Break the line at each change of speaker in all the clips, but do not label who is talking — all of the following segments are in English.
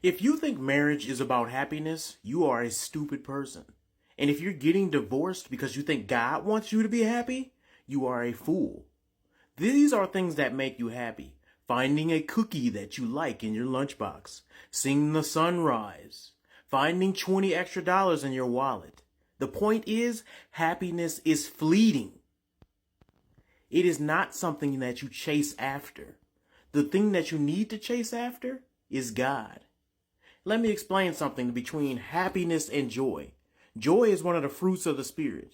If you think marriage is about happiness, you are a stupid person. And if you're getting divorced because you think God wants you to be happy, you are a fool. These are things that make you happy. Finding a cookie that you like in your lunchbox, seeing the sunrise, finding $20 extra in your wallet. The point is, happiness is fleeting. It is not something that you chase after. The thing that you need to chase after is God. Let me explain something between happiness and joy. Joy is one of the fruits of the Spirit.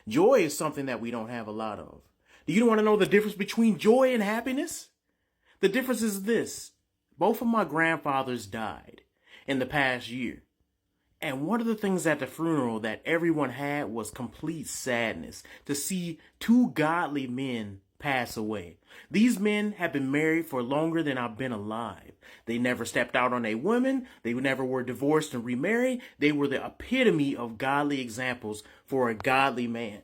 Joy is something that we don't have a lot of. Do you want to know the difference between joy and happiness? The difference is this. Both of my grandfathers died in the past year. And one of the things at the funeral that everyone had was complete sadness to see two godly men pass away. These men have been married for longer than I've been alive. They never stepped out on a woman. They never were divorced and remarried. They were the epitome of godly examples for a godly man.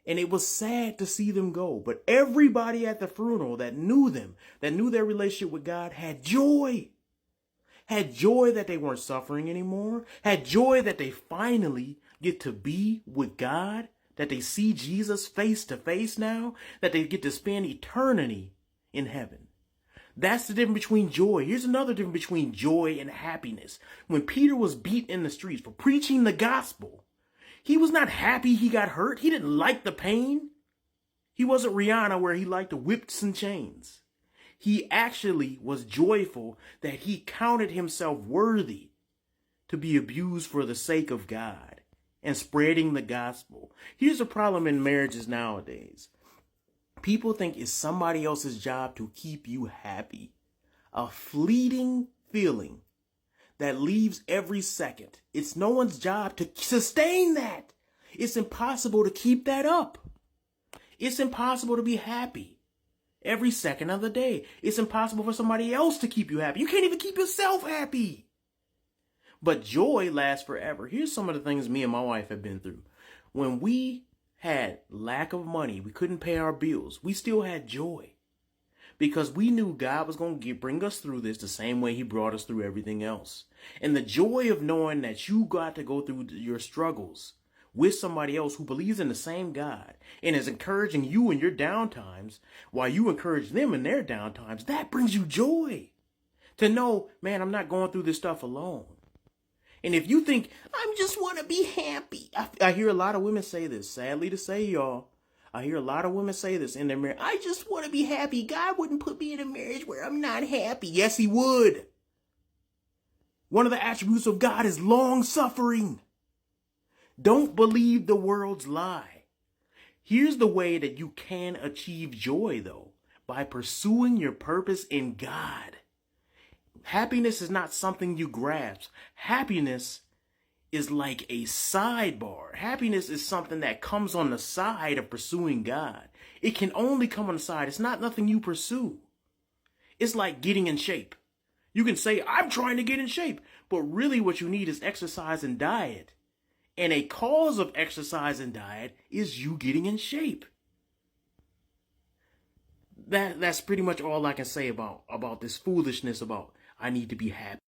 And it was sad to see them go. But everybody at the funeral that knew them, that knew their relationship with God, had joy. Had joy that they weren't suffering anymore. Had joy that they finally get to be with God. That they see Jesus face to face now. That they get to spend eternity in heaven. That's the difference between joy. Here's another difference between joy and happiness. When Peter was beat in the streets for preaching the gospel, he was not happy he got hurt. He didn't like the pain. He wasn't Rihanna where he liked the whips and chains. He actually was joyful that he counted himself worthy to be abused for the sake of God and spreading the gospel. Here's a problem in marriages nowadays. People think it's somebody else's job to keep you happy. A fleeting feeling that leaves every second. It's no one's job to sustain that. It's impossible to keep that up. It's impossible to be happy every second of the day. It's impossible for somebody else to keep you happy. You can't even keep yourself happy. But joy lasts forever. Here's some of the things me and my wife have been through. When we had lack of money, we couldn't pay our bills, we still had joy. Because we knew God was going to bring us through this the same way he brought us through everything else. And the joy of knowing that you got to go through your struggles with somebody else who believes in the same God and is encouraging you in your downtimes while you encourage them in their downtimes, that brings you joy. To know, man, I'm not going through this stuff alone. And if you think, I just want to be happy. I hear a lot of women say this, sadly to say, y'all. I hear a lot of women say this in their marriage. I just want to be happy. God wouldn't put me in a marriage where I'm not happy. Yes, he would. One of the attributes of God is long suffering. Don't believe the world's lie. Here's the way that you can achieve joy, though, by pursuing your purpose in God. Happiness is not something you grasp. Happiness is like a sidebar. Happiness is something that comes on the side of pursuing God. It can only come on the side. It's not nothing you pursue. It's like getting in shape. You can say, I'm trying to get in shape, but really what you need is exercise and diet. And a cause of exercise and diet is you getting in shape. That's pretty much all I can say about this foolishness about I need to be happy.